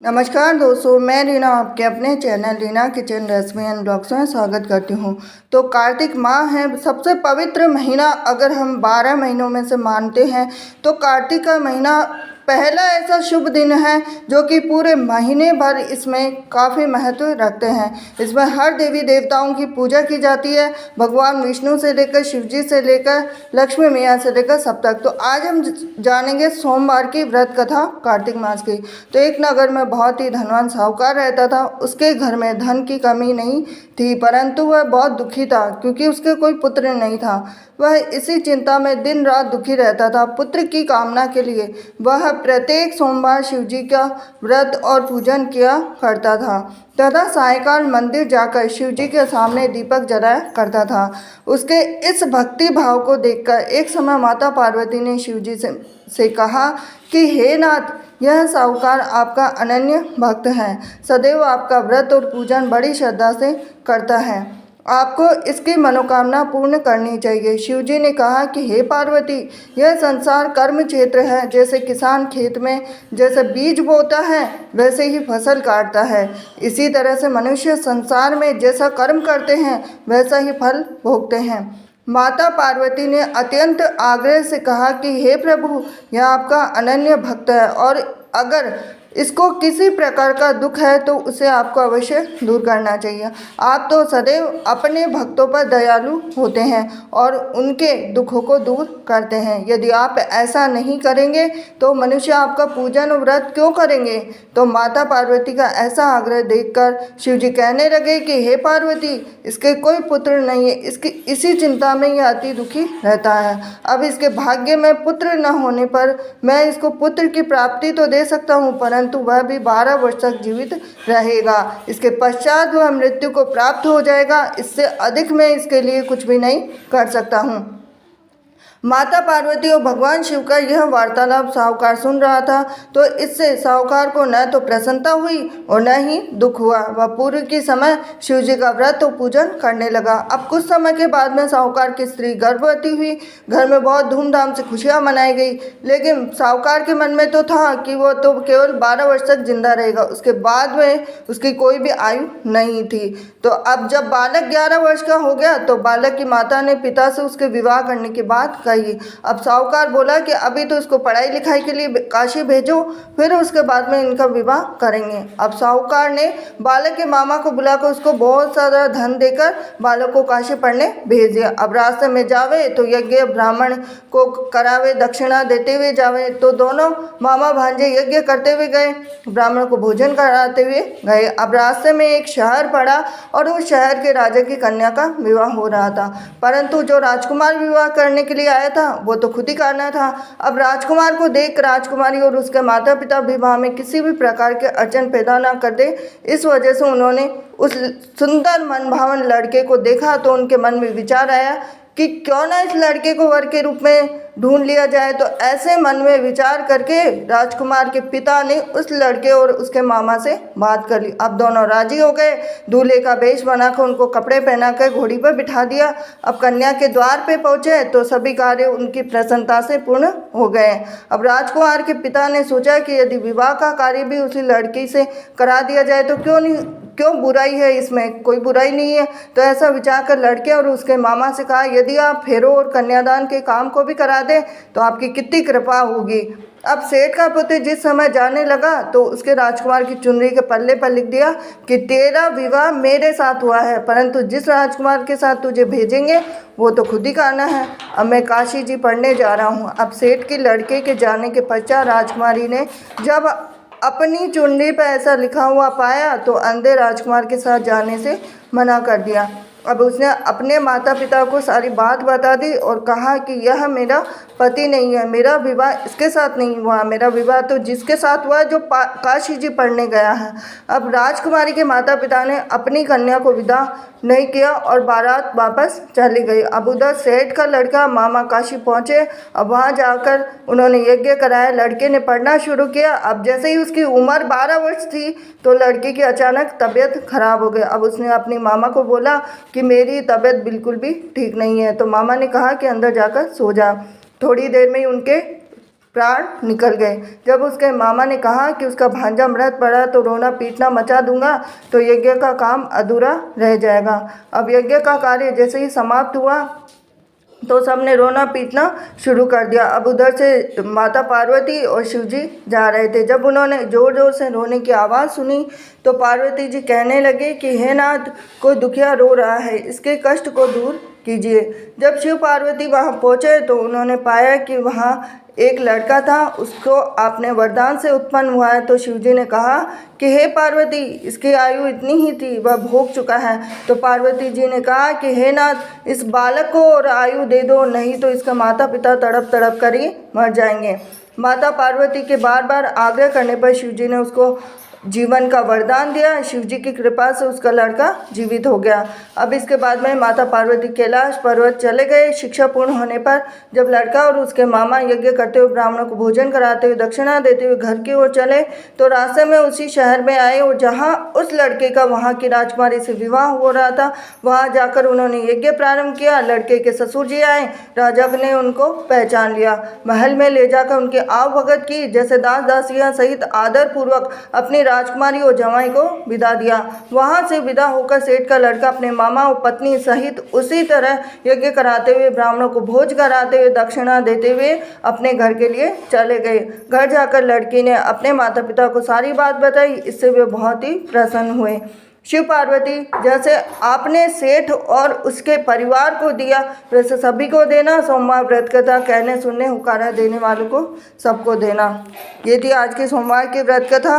नमस्कार दोस्तों, मैं रीना आपके अपने channel Reena kitchen recipe and blogs में स्वागत करती हूँ। तो कार्तिक माह है, सबसे पवित्र महीना अगर हम 12 महीनों में से मानते हैं तो कार्तिक का महीना पहला ऐसा शुभ दिन है जो कि पूरे महीने भर इसमें काफ़ी महत्व रखते हैं। इसमें हर देवी देवताओं की पूजा की जाती है, भगवान विष्णु से लेकर शिव जी से लेकर लक्ष्मी मैया से लेकर सब तक। तो आज हम जानेंगे सोमवार की व्रत कथा कार्तिक मास की। तो एक नगर में बहुत ही धनवान साहूकार रहता था। उसके घर में धन की कमी नहीं थी, परंतु वह बहुत दुखी था क्योंकि उसके कोई पुत्र नहीं था। वह इसी चिंता में दिन रात दुखी रहता था। पुत्र की कामना के लिए वह प्रत्येक सोमवार शिव जी का व्रत और पूजन किया करता था तथा सायंकाल मंदिर जाकर शिव जी के सामने दीपक जलाया करता था। उसके इस भक्ति भाव को देखकर एक समय माता पार्वती ने शिव जी से कहा कि हे नाथ, यह साहूकार आपका अनन्य भक्त है, सदैव आपका व्रत और पूजन बड़ी श्रद्धा से करता है, आपको इसकी मनोकामना पूर्ण करनी चाहिए। शिव जी ने कहा कि हे पार्वती, यह संसार कर्म क्षेत्र है। जैसे किसान खेत में जैसे बीज बोता है वैसे ही फसल काटता है, इसी तरह से मनुष्य संसार में जैसा कर्म करते हैं वैसा ही फल भोगते हैं। माता पार्वती ने अत्यंत आग्रह से कहा कि हे प्रभु, यह आपका अनन्य भक्त है और अगर इसको किसी प्रकार का दुख है तो उसे आपको अवश्य दूर करना चाहिए। आप तो सदैव अपने भक्तों पर दयालु होते हैं और उनके दुखों को दूर करते हैं। यदि आप ऐसा नहीं करेंगे तो मनुष्य आपका पूजन और व्रत क्यों करेंगे। तो माता पार्वती का ऐसा आग्रह देखकर शिव जी कहने लगे कि हे पार्वती, इसके कोई पुत्र नहीं है, इसकी इसी चिंता में यह अति दुखी रहता है। अब इसके भाग्य में पुत्र न होने पर मैं इसको पुत्र की प्राप्ति तो दे सकता हूँ, परंतु वह भी 12 वर्ष तक जीवित रहेगा। इसके पश्चात वह मृत्यु को प्राप्त हो जाएगा। इससे अधिक मैं इसके लिए कुछ भी नहीं कर सकता हूँ। माता पार्वती और भगवान शिव का यह वार्तालाप साहूकार सुन रहा था, तो इससे साहूकार को न तो प्रसन्नता हुई और न ही दुख हुआ। वह पूर्व के समय शिव जी का व्रत और पूजन करने लगा। अब कुछ समय के बाद में साहूकार की स्त्री गर्भवती हुई। घर में बहुत धूमधाम से खुशियाँ मनाई गई, लेकिन साहूकार के मन में तो था कि वो तो केवल 12 वर्ष तक जिंदा रहेगा, उसके बाद में उसकी कोई भी आयु नहीं थी। तो अब जब बालक 11 वर्ष का हो गया तो बालक की माता ने पिता से उसके विवाह करने की बात कही। अब साहूकार बोला कि अभी तो इसको पढ़ाई लिखाई के लिए काशी भेजो, फिर उसके बाद में इनका विवाह करेंगे। अब साहूकार ने बालक के मामा को बुलाकर उसको बहुत सारा धन देकर बालक को काशी पढ़ने भेज दिया। अब रास्ते में जावे तो यज्ञ ब्राह्मण को करावे, दक्षिणा देते हुए जावे। तो दोनों मामा भांजे यज्ञ करते हुए गए, ब्राह्मण को भोजन कराते हुए गए। अब रास्ते में एक शहर पड़ा और उस शहर के राजा की कन्या का विवाह हो रहा था, परंतु जो राजकुमार विवाह करने के लिए आया था वो तो खुद ही करना था। अब राजकुमार को देख राजकुमारी और उसके माता पिता विवाह में किसी भी प्रकार के अड़चन पैदा ना कर दे, इस वजह से उन्होंने उस सुंदर मनभावन लड़के को देखा तो उनके मन में विचार आया कि क्यों ना इस लड़के को वर के रूप में ढूंढ लिया जाए। तो ऐसे मन में विचार करके राजकुमार के पिता ने उस लड़के और उसके मामा से बात कर ली। अब दोनों राजी हो गए। दूल्हे का वेश बनाकर उनको कपड़े पहनाकर घोड़ी पर बिठा दिया। अब कन्या के द्वार पे पहुंचे तो सभी कार्य उनकी प्रसन्नता से पूर्ण हो गए। अब राजकुमार के पिता ने सोचा कि यदि विवाह का कार्य भी उसी लड़की से करा दिया जाए तो क्यों बुराई है, इसमें कोई बुराई नहीं है। तो ऐसा विचार कर लड़के और उसके मामा से कहा, यदि आप फेरों और कन्यादान के काम को भी करा दें तो आपकी कितनी कृपा होगी। अब सेठ का पुत्र जिस समय जाने लगा तो उसके राजकुमार की चुनरी के पल्ले पर लिख दिया कि तेरा विवाह मेरे साथ हुआ है, परंतु जिस राजकुमार के साथ तुझे भेजेंगे वो तो खुद ही करना है। अब मैं काशी जी पढ़ने जा रहा हूँ। अब सेठ के लड़के के जाने के पश्चात राजकुमारी ने जब अपनी चुनरी पर ऐसा लिखा हुआ पाया तो अंधे राजकुमार के साथ जाने से मना कर दिया। अब उसने अपने माता पिता को सारी बात बता दी और कहा कि यह मेरा पति नहीं है, मेरा विवाह इसके साथ नहीं हुआ, मेरा विवाह तो जिसके साथ हुआ जो काशी जी पढ़ने गया है। अब राजकुमारी के माता पिता ने अपनी कन्या को विदा नहीं किया और बारात वापस चली गई। अब उधर सेठ का लड़का मामा काशी पहुँचे। अब वहाँ जाकर उन्होंने यज्ञ कराया, लड़के ने पढ़ना शुरू किया। अब जैसे ही उसकी उम्र 12 वर्ष थी तो लड़के की अचानक तबीयत खराब हो गई। अब उसने अपनी मामा को बोला कि मेरी तबीयत बिल्कुल भी ठीक नहीं है। तो मामा ने कहा कि अंदर जाकर सो जा। थोड़ी देर में ही उनके प्राण निकल गए। जब उसके मामा ने कहा कि उसका भांजा मृत पड़ा तो रोना पीटना मचा दूंगा, तो यज्ञ का काम अधूरा रह जाएगा। अब यज्ञ का कार्य जैसे ही समाप्त हुआ तो सबने रोना पीटना शुरू कर दिया। अब उधर से माता पार्वती और शिव जी जा रहे थे। जब उन्होंने ज़ोर ज़ोर से रोने की आवाज़ सुनी तो पार्वती जी कहने लगे कि हे नाथ, कोई दुखिया रो रहा है, इसके कष्ट को दूर कीजिए। जब शिव पार्वती वहाँ पहुँचे तो उन्होंने पाया कि वहाँ एक लड़का था, उसको आपने वरदान से उत्पन्न हुआ है। तो शिव जी ने कहा कि हे पार्वती, इसकी आयु इतनी ही थी, वह भोग चुका है। तो पार्वती जी ने कहा कि हे नाथ, इस बालक को और आयु दे दो, नहीं तो इसका माता पिता तड़प तड़प कर ही मर जाएंगे। माता पार्वती के बार बार आग्रह करने पर शिव जी ने उसको जीवन का वरदान दिया। शिव जी की कृपा से उसका लड़का जीवित हो गया। अब इसके बाद में माता पार्वती कैलाश पर्वत चले गए। शिक्षा पूर्ण होने पर जब लड़का और उसके मामा यज्ञ करते हुए ब्राह्मणों को भोजन कराते हुए दक्षिणा देते हुए घर की ओर चले तो रास्ते में उसी शहर में आए और जहाँ उस लड़के का वहाँ की राजकुमारी से विवाह हो रहा था, वहाँ जाकर उन्होंने यज्ञ प्रारंभ किया। लड़के के ससुर जी आए, राजा ने उनको पहचान लिया, महल में ले जाकर उनकी आव भगत की, जैसे दास दासियाँ सहित आदर पूर्वक अपनी राजकुमारी और जवाई को विदा दिया। वहां से विदा होकर सेठ का लड़का अपने मामा और पत्नी सहित उसी तरह यज्ञ कराते हुए ब्राह्मणों को भोज कराते हुए दक्षिणा देते हुए अपने घर के लिए चले गए। घर जाकर लड़की ने अपने माता पिता को सारी बात बताई। इससे वे बहुत ही प्रसन्न हुए। शिव पार्वती, जैसे आपने सेठ और उसके परिवार को दिया वैसे सभी को देना। सोमवार व्रत कथा कहने सुनने हुकारा देने वालों को सबको देना। ये थी आज की सोमवार की व्रत कथा।